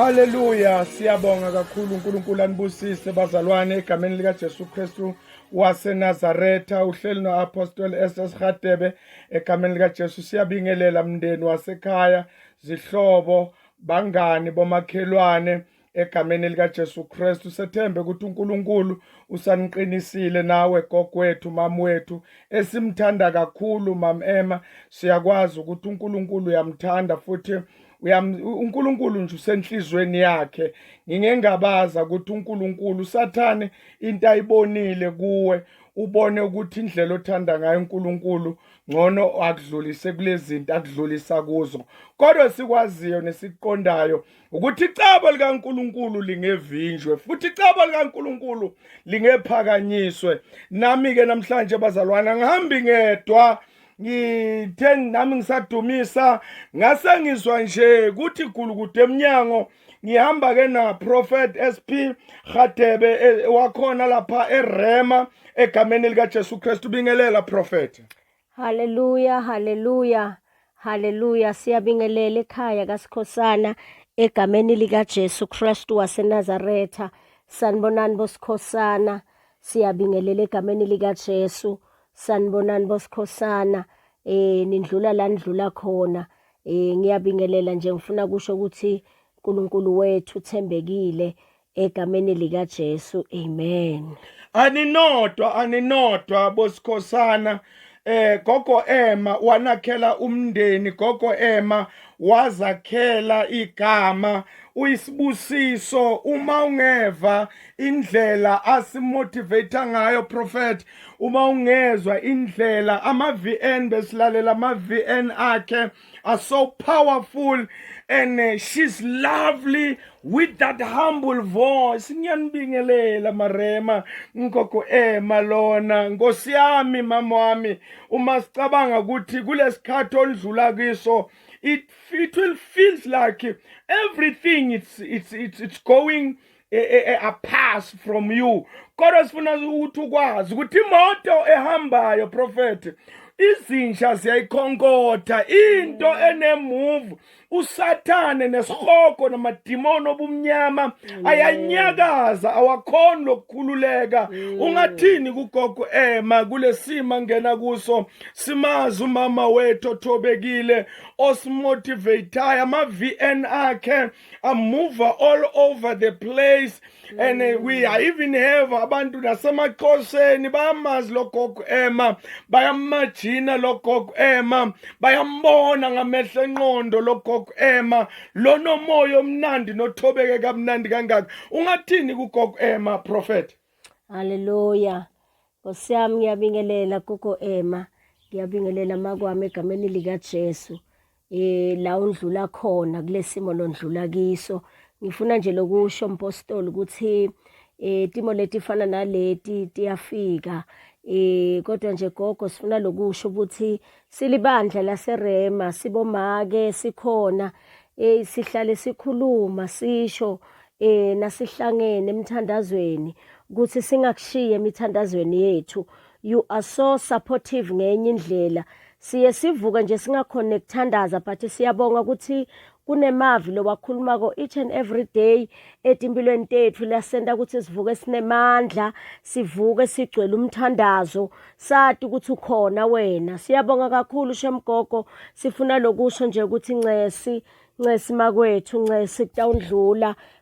Haleluya, siyabonga kakhulu uNkulunkulu anibusise bazalwane egameni lika Jesu Kristu waseNazaretha. Uhleli no-Apostle SS Radebe egameni lika Jesu. Siyabingelela mndeni wasekhaya, zihlobo, bangani, bomakhelwane egameni lika Jesu Kristu. Sethembe ukuthi uNkulunkulu usaniqinisile nawe gogwethu, mama wethu esimthanda kakhulu, Mama Emma. Siyakwazi ukuthi uNkulunkulu uyamthanda futhi uNkulunkulu nje usenhlizweni yakhe. Ngingengabaza ukuthi uNkulunkulu Sathane into ayibonile kuwe, ubone ukuthi indlela othanda ngayo uNkulunkulu ngcono akudlulise kulezi zinto akudlulisa kuzo. Kodwa sikwaziyo nesiqondayo ukuthi icebo likaNkulunkulu lingevinjwe futhi icebo likaNkulunkulu lingephakanyiswe. Nami ke namhlanje bazalwana ngihambi ngedwa, ngithe nami ngisadumisa ngase ngizwa nje ukuthi gulukude eminyango. Ngihamba ke na Prophet SP Radebe wakhona lapha eRema egameni lika Jesu Kristu. Bingelela Prophet. Haleluya, haleluya, haleluya. Siyabingelela ekhaya kaSikhosana egameni lika Jesu Kristu waseNazaretha. Sanibonani boSikhosana, siyabingelela egameni lika Jesu. Sanibonani boSikhosana, nindlula la nidlula khona. Ngiyabingelela nje, ngifuna kusho ukuthi uNkulunkulu wethu uthembekile egameni lika Jesu. Amen. Aninodwa boSikhosana. Gogo Emma wanakhela umndeni, Gogo Emma wazakhela igama, uyisibusiso. Uma ungeva indlela asimotivate ngayo Prophet, uma ungezwa indlela ama-VN besilalela ama-VN akhe are so powerful, and she's lovely with that humble voice. Ngiyanibingelela Marema, Gogo Emma lona, Nkosi yami, mama wami. Uma sicabanga ukuthi kulesikhathi oludlula kiso, it will feels like everything it's going a pass from you. Kodwa sifuna ukuthi ukwazi ukuthi imoto ehambayo Prophet, izinsha ziyayikhonkotha, into enemove, uSathane nesihoko namadimoni obumnyama ayanyakaza, awakhoni lokukhululeka. Ungathini kuGogo Emma kulesima ngena kuso? Simazi umama wethu othobekile osimotivateayo, ama-VN akhe move all over the place, and we even have abantu nasemaXhoseni bayamazi lo Gogo Emma, bayamajina lo Gogo Emma, bayambona ngamehlo enqondo lo Gogo Emma, lonomoya omnandi nothobeke kamnandi kangaka. Ungathini kuGogo Emma Prophet? Haleluya. Nkosi yami, ngiyabingelela Gogo Emma, ngiyabingelela makwami egameni lika Jesu. La undlula khona kulesimo londlula kiso. Ngifuna nje lokusho mpostoli ukuthi timo letifana naleti tiyafika. Kodwa nje gogo sifuna lokusho ukuthi silibandla laseRema, sibomake sikhona, sihlale sikhuluma sisho nasihlangene emthandazweni ukuthi singakushiye emithandazweni yethu. You are so supportive ngenye indlela. Siye sivuka nje singakhona ukuthandaza, but siyabonga ukuthi kunemavi lo wakhulumako each and every day etimpilweni tethu. Lasenda ukuthi sivuke sinemandla, sivuke sigcwele umthandazo, sathi ukuthi ukhona wena. Siyabonga kakhulu shemgogo. Sifuna lokusho nje ukuthi Ncesi makwethu, Ncesi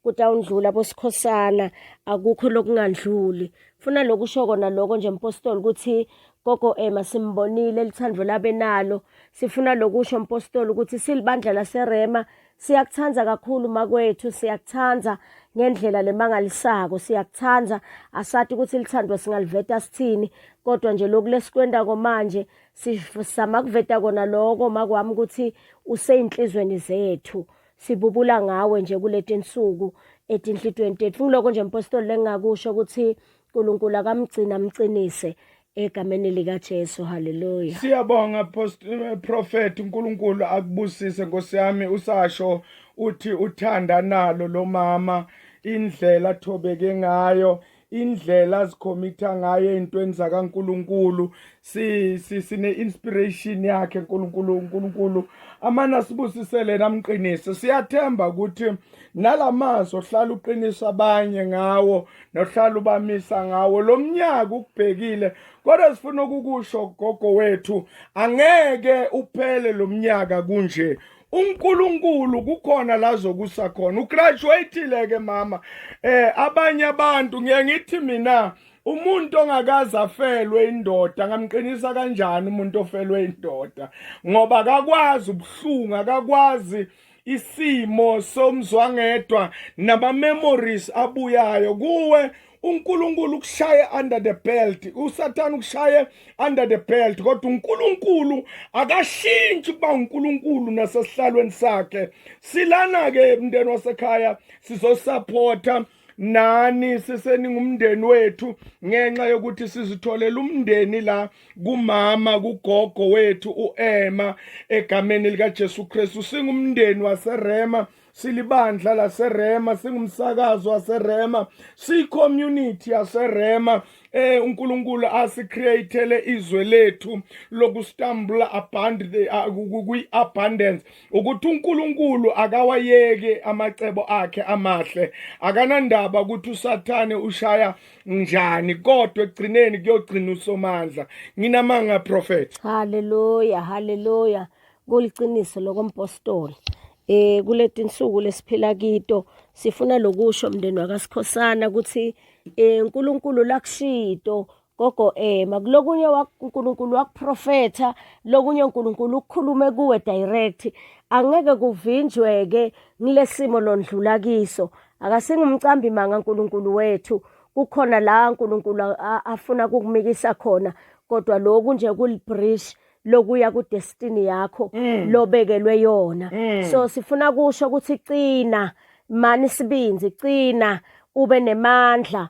kutawundlula boSikhosana, akukho lokungandluli. Funa lokusho kona lokho nje mpostoli ukuthi Gogo Emma simbonile lithandvo labenalo. Sifuna lokusho mpostoli ukuthi silibandla laseRema siyakuthanda kakhulu makwethu, siyakuthanda ngendlela lemangalisako, siyakuthanda. Asathi ukuthi lithandwa singaliveta sithini, kodwa nje lokhu lesikwenda manje sisama kuveta kona lokho makwami ukuthi useyinhlizweni zethu. Sibubula ngawe nje kuleti nsuku etinhlitweni tethu. Ngiloko nje mpostoli lengakusho ukuthi uNkulunkulu akamgcina amcinise egameni lika Jesu. Haleluya. Siyabonga Prophet, uNkulunkulu akubusise Nkosi yami. Usasho uthi uthanda nalo lo mama, indlela athobeke ngayo, indlela azikhomitha ngayo ey'ntweni zakaNkulunkulu, sine-inspiration yakhe uNkulunkulu amane asibusisele namqinise. Siyathemba ukuthi nalamazwi ohlala uqinisa abanye ngawo nohlala ubamisa ngawo lo mnyaka ukubhekile, kodwa sifuna ukukusho gogo wethu, angeke uphele lo mnyaka kunje. uNkulunkulu kukhona la zokusa khona. Ugraduateile ke mama. Abanye abantu ngiye ngithi mina umuntu ongakaze afelwe indoda ngamqinisa kanjani umuntu ofelwe indoda, ngoba akakwazi ubuhlungu, akakwazi isimo somzwangedwa nama memories abuyayo kuwe. uNkulunkulu kushaye under the belt, uSathane kushaye under the belt, kodwa uNkulunkulu akashintshi kuba uNkulunkulu nasesihlalweni sakhe. Silana ke mndeni wasekhaya sizosupporta nani siseningumndeni wethu ngenxa yokuthi sizitholela umndeni la kumama kugogo wethu uEmma egameni lika Jesu Kristu. Singumndeni waseRema, silibandla laseRema, singumsakazo waseRema, siyicommunity yaseRema. uNkulunkulu asicreatele izwe lethu lokustambula kwi-abundance, ukuthi uNkulunkulu akawayeke amacebo akhe amahle. Akanandaba ukuthi uSathane ushaya njani, kodwa ekugcineni kuyogcina uSomandla. Nginamanga prophet. Haleluya, haleluya. Kuliqiniso lokumpostoli. Kuleti insuku lesiphila kito sifuna lokusho mndeni wakaSikhosana ukuthi uNkulunkulu lakushito gogo makulokunye uNkulunkulu wakuprofetha, lokunye uNkulunkulu ukukhulume kuwe direct, angeke kuvinjweke ngilesimo londlula kiso. Akasingumcambi manga uNkulunkulu wethu, kukhona la uNkulunkulu afuna kukumikisa khona, kodwa lokhu nje kulibridge lokuya ku destiny yakho lobekelwe yona. So sifuna kusho ukuthi cina mani sibinzi, cina ube nemandla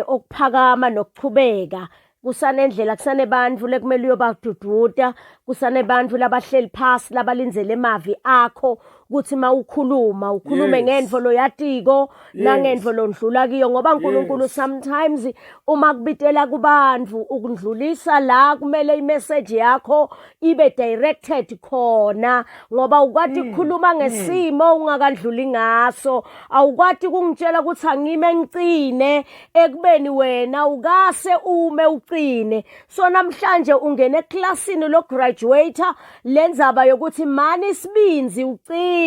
okuphakama nokuchubeka. Kusanendlela, kusane bandvu lekumele uyobadududa, kusane bandvu labahleli phasi labalinzele emavi akho ukuthi mawukhuluma ukhulume ngendvo loyatiko nangendvo londlula kiyo, ngoba uNkulunkulu sometimes uma kubitela kubandvu ukundlulisa la kumele imessage yakho ibe directed khona, ngoba ukwati ukukhuluma ngesimo ungakadluli ngaso, awukwati kungitshela ukuthi angime ngicine ekubeni wena ukase ume ucine. So namhlanje ungene eklasini lo graduate lenzaba yokuthi mani sibinzi ucine.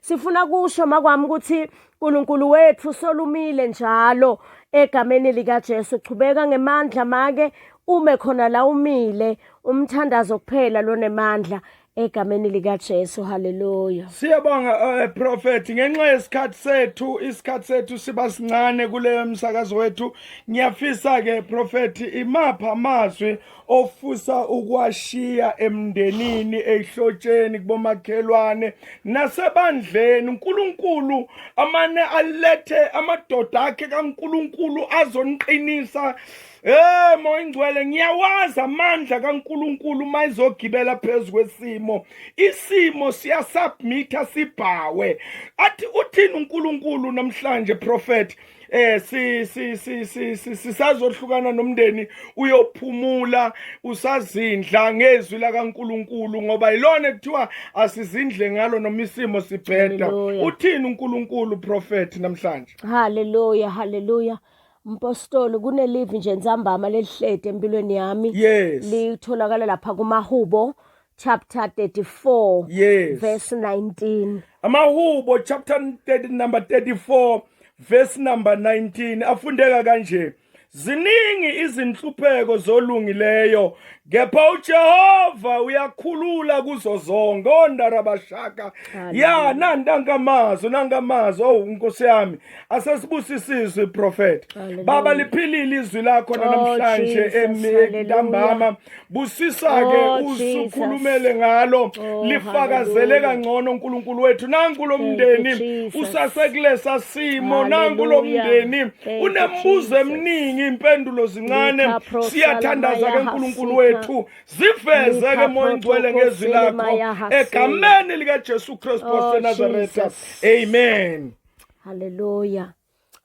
Sifuna kusho makwami ukuthi uNkulunkulu wethu solumile njalo egameni lika Jesu. Chubeka ngemandla make ume khona la umile, umthandazo kuphela lonemandla egameni lika Jesu. Haleluya. Siyabonga prophet, ngenxa isikhathi sethu siba sincane kule msakazo wethu. Ngiyafisa ke prophet imapha amazwi ofusa ukwashiya emndenini, ehlotsheni, kubomakhelwane nasebandleni. uNkulunkulu amane alethe amadoda akhe kaNkulunkulu azoniqinisa. Moya Ngcwele, ngiyawazi amandla kaNkulunkulu mayizogibela phezu kwesimo. Isimo siyasubmitha sibhawe. Athi uthini uNkulunkulu namhlanje prophet? Sisazohlukana nomndeni uyophumula, usazindla ngezwi la kaNkulunkulu, ngoba ilona ekuthiwa asizindle ngalo noma isimo sibheda. Uthini uNkulunkulu prophet namhlanje? Haleluya, haleluya. Mpostoli, kunelivi nje nzambama lelihlede empilweni yami. Litholakala lapha kuMahubo chapter 34 verse 19. Amahubo chapter number 34 verse number 19 afundeka kanje: ziningi izinhlupheko zolungileyo, kepha uJehova uyakhulula kuzo zonke. Ondarabashaka ya nangamazo Nkosi yami, asesibusisizwe prophet. Baba liphilile izwi lakho namhlanje ntambama, busisa ke usukhulumele ngalo, lifakazele kangcono uNkulunkulu wethu. Nanku lo mndeni usasekulesa simo, nanku lo mndeni unembuzo eminingi, impendulo zincane. Siyathandaza ke uNkulunkulu wethu, ziveze ke Moya Ngcwele ngezwi lakho egameni lika Jesu Kristu waseNazaretha. Amen. Haleluya.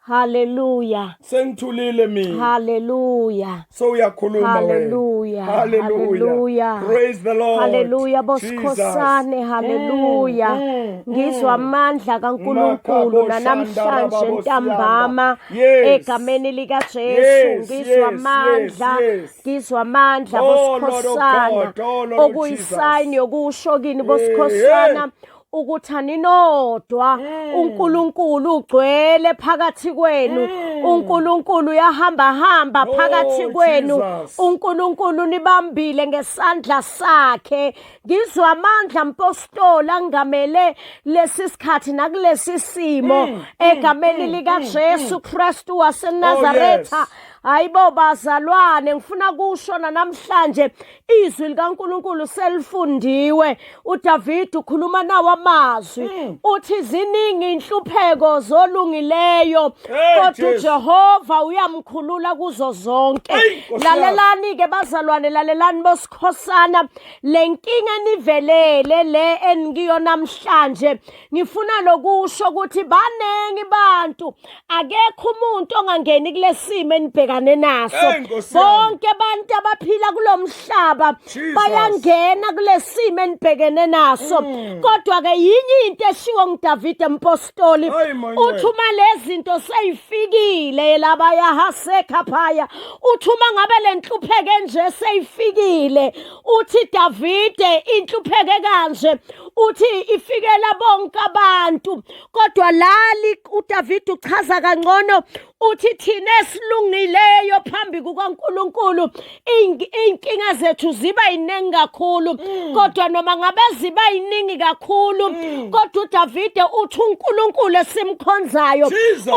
Hallelujah. Sengithulile mina. Hallelujah. So uyakhuluma wena. Hallelujah. Hallelujah. Praise the Lord. Hallelujah. Bosikhosane. Hallelujah. Ngizwa amandla kaNkulunkulu namhlanje ntambama egameni lika Jesu. Ngizwa amandla. Ngizwa amandla bosikhosana. Okuyisayini yokusho kini bosikhosana ukuthi aninodwa. uNkulunkulu ugcwele phakathi kwenu. uNkulunkulu uyahamba phakathi kwenu. uNkulunkulu nibambile ngesandla sakhe. Ngizwa amandla mpostola ngamele lesi sikhathi nakulesi simo egameni lika Jesu Kristu waseNazaretha. Hayibo bazalwane, ngifuna kushona namhlanje izwi likaNkulunkulu selifundiwe. uDavid ukhuluma nawo amazwi uthi ziningi inhlupheko zolungileyo kodwa uJehova uyamkhulula kuzo zonke. Lalelani ke bazalwane, lalelani bosikhosana, lenkinga nivelele le engiyo namhlanje. Ngifuna lokusho ukuthi banengi bantu, akekho umuntu ongangeni kulesimo enibhekane naso. Bonke abantu abaphila kulomhlaba bayangena kulesimo enibhekene naso. Kodwa ke yinye into eshiwo nguDavid empostoli uthi uma lezinto seyifikile labaya hasekhaphaya, uthi uma ngabe lenhlupheke nje seyifikile, uthi David inhlupheke kanje, uthi ifikela bonke abantu. Kodwa lali uDavid uchaza kangcono uthi thina esilungileyo phambi kukaNkulunkulu inkinga zethu ziba iningi kakhulu. Kodwa noma ngabe ziba iningi kakhulu, kodwa uDavid uthi uNkulunkulu esimkhonzayo,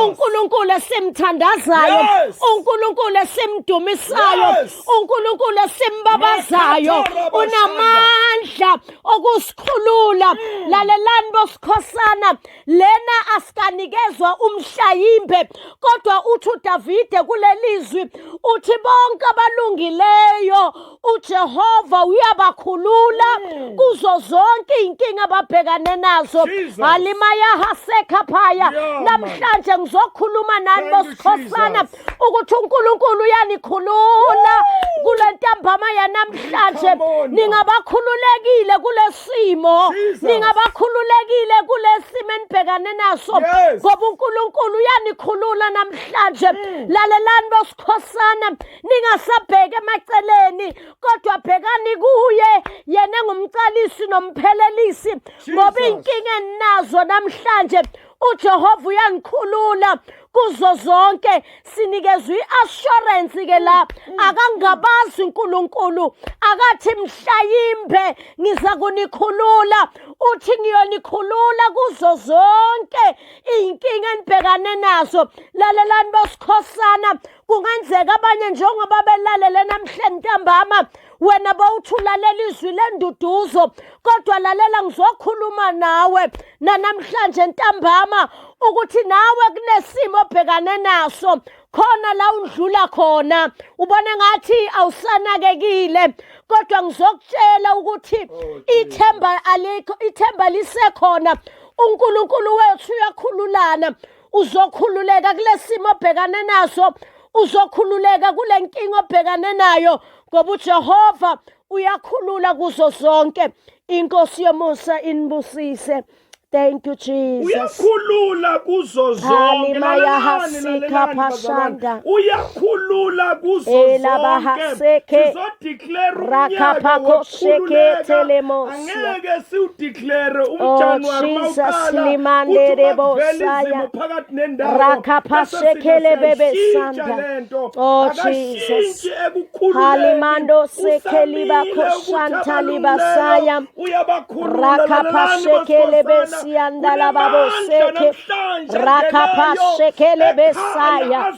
uNkulunkulu esimthandazayo, uNkulunkulu esimdumisayo, uNkulunkulu esimbabazayo unamandla okusikhulula. Lalelani bosikhosana, lena asikanikezwa umhlayimbe, kodwa uthi uDavid kulelizwi uthi bonke abalungileyo uJehova uyabakhulula kuzo zonke inkinga ababhekane nazo. Halimaya hasekhaphaya, namhlanje ngizokhuluma nani bosikhosana ukuthi uNkulunkulu uyanikhulula kule ntambama yanamhlanje. Ningabakhululekile kulesimo, ningabakhululekile kulesimo enibhekane naso, ngoba uNkulunkulu uyanikhulula namhlanje. Lalelani bosikhosana, ningasabheke emaceleni, kodwa bhekani kuye, yena ngumcalisi nomphelelisi, ngoba inkinga eninazo namhlanje uJehova uyanikhulula kuzo zonke. Sinikezwe i-assurance ke la, akangabazi uNkulunkulu, akathi mhlayimbe ngiza kunikhulula, uthi ngiyonikhulula kuzo zonke inkinga enibhekane nazo. Lalelani bosikhosana, kungenzeka abanye njengoba belalele namhlanje ntambama wena bawuthulalela izwi lenduduzo, kodwa lalela ngizokhuluma nawe namhlanje ntambama ukuthi nawe kunesimo obhekane naso, khona la undlula khona ubone ngathi awusanakekile, kodwa ngizokutshela ukuthi ithemba alikho, ithemba lisekhona. uNkulunkulu wethu uyakhululana. Uzokhululeka kulesimo obhekane naso, uzokhululeka kule nkinga obhekane nayo, ngoba uJehova uyakhulula kuzo zonke. Inkosi yomusa inibusise. Thank you, Jesus. Uyakhulula kuzo zonke. Uyakhulula kuzo zonke. Sizodeclare unyaka wokukhululeka. Angeke siwudeclare umJanuwari mawuqala. Uthubavelizimo phakathi nendawo. Rakapashekele bebe sanda. Oh Jesus. Halimando sekeliba koshanta libasaya. Rakapashekele bebe Siandala baboseke rakapashekele besaya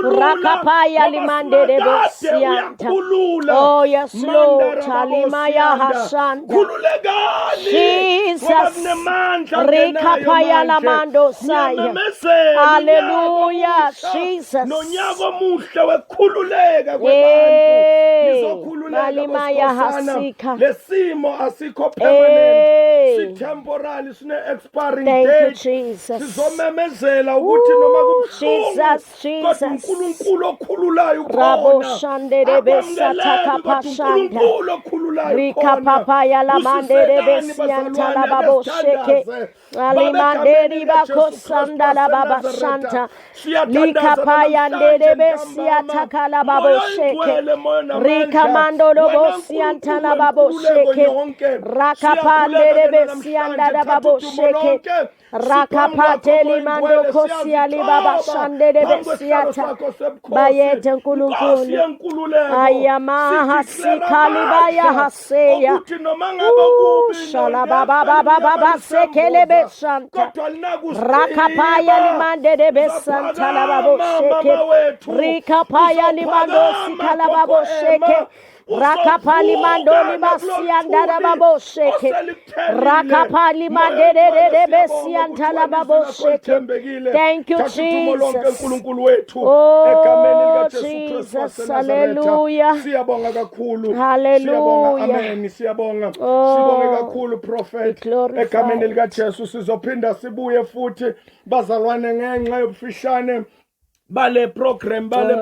rakapaya limande de bosianta. Oh yes Lord, Halimaya Hasanda. Jesus, rikapaya lamando saya. Hallelujah, Jesus. Nonyaka omuhle wekhululeka kwabantu. Nizokhululeka boskhosana. Lesimo asikho permanent. Si temporary, sine expiring Thank you, date. Jesus. Sizomemezela ukuthi noma kubuhlungu Jesus, kodwa uNkulunkulu okhululayo Rabo ukhona. Shandere Besataka Akwamkeleki kodwa Pashanda. uNkulunkulu okhululayo Rika ukhona. Papa ya la mandere Usiselani besianta bazalwane, la babo ake sheke. sithandaze. Ali Baba, manderi egameni bako likaJesu sanda Kristu la baba waseNazareta, shanta. siyathandaza Lika paya namhlanje ndere ntambama. besiata kala babo Moya sheke. ingcwele, moya Rika namandla. mandolo Wena bosianta Nkulunkulu la babo wenkululeko sheke. yonke. Raka Siyakhuleka pandere kena besianda namhlanje, la thatha babo udumo sheke. lonke. Raka Siphambi kwakho, pateli moya mando ingcwele, kosi ali baba siyazithoba shandere phambi kwesihlalo besiata. sakho sebukhosi. Bayete Nkosi nkulunkulu. yenkululeko, Ayama sideclare hasikalibaya amandla haseya. okuthi noma ngabe kubi Shala nefa baba baba baba sekele lisemboza, besanta. kodwa Rakapaya limande de besanta la babo sheke. Rikapaya limando sikala babo sheke. Rakapa limando libasianda la babo sheke. Rakapa limande de besianta la babo sheke. Thank you, Jesus. Oh, Jesus. Hallelujah. Siyabonga kakhulu. Hallelujah. Amen. Siyabonga. Oh, Sibonge kakhulu prophet. glorified. Egameni likaJesu sizophinda sibuye futhi bazalwane ngenxa yobufishane bale program bale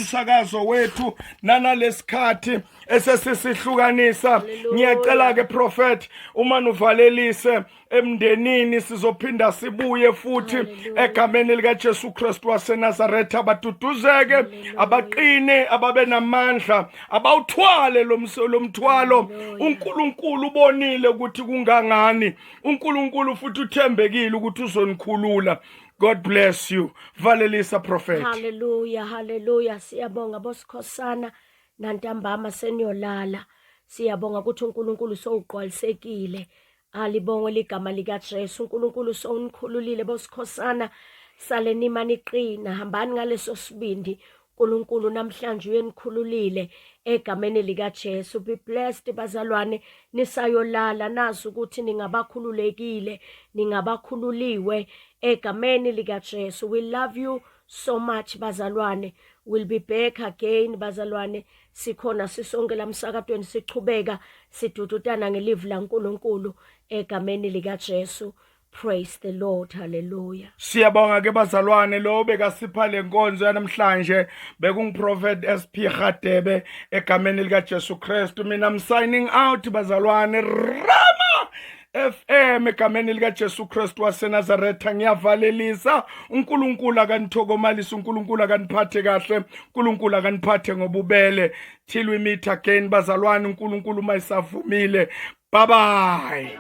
msakazo wethu nanalesikhathi esesisihlukanisa. Ngiyacela ke prophet uma uvalelise emndenini, sizophinda sibuye futhi egameni likaJesu Kristu waseNazaretha. Abaduduzeke, abaqine, ababe namandla, abawuthwale lo mthwalo. uNkulunkulu ubonile ukuthi kungangani, uNkulunkulu futhi uthembekile ukuthi uzonikhulula. God bless you. Valelisa prophet. Hallelujah, hallelujah. Siyabonga bosikhosana nantambama seniyolala. Siyabonga ukuthi uNkulunkulu sowugqwalisekile. Alibonge ligama likaJesu. uNkulunkulu sowunikhululile bosikhosana. Saleni imani iqina, hambani ngaleso sibindi. uNkulunkulu namhlanje uyenikhululile egameni likaJesu. Be blessed bazalwane, nisayolala nazi ukuthi ningabakhululekile, ningabakhululiwe egameni likaJesu. We love you so much bazalwane. We'll be back again bazalwane. Sikhona sisonke la msakadweni sichubeka sidududana ngelive laNkulunkulu egameni likaJesu. Praise the Lord. Hallelujah. Siyabonga ke bazalwane, lo bekasipha lenkonzo namhlanje bekungiprophet SP Radebe egameni likaJesu Kristu. Mina I'm signing out bazalwane. Rama FM egameni likaJesu Kristu waseNazaretha. Ngiyavalelisa, uNkulunkulu akanithokomalisa, uNkulunkulu akaniphathe kahle, uNkulunkulu akaniphathe ngobubele. Till we meet again bazalwane, uNkulunkulu mayisavumile. Bye bye.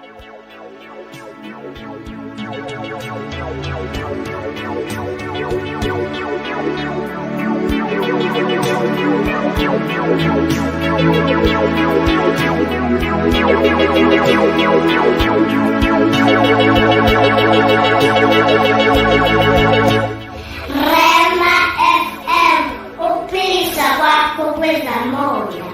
Rema FM, upisa kwakho kwezamoya.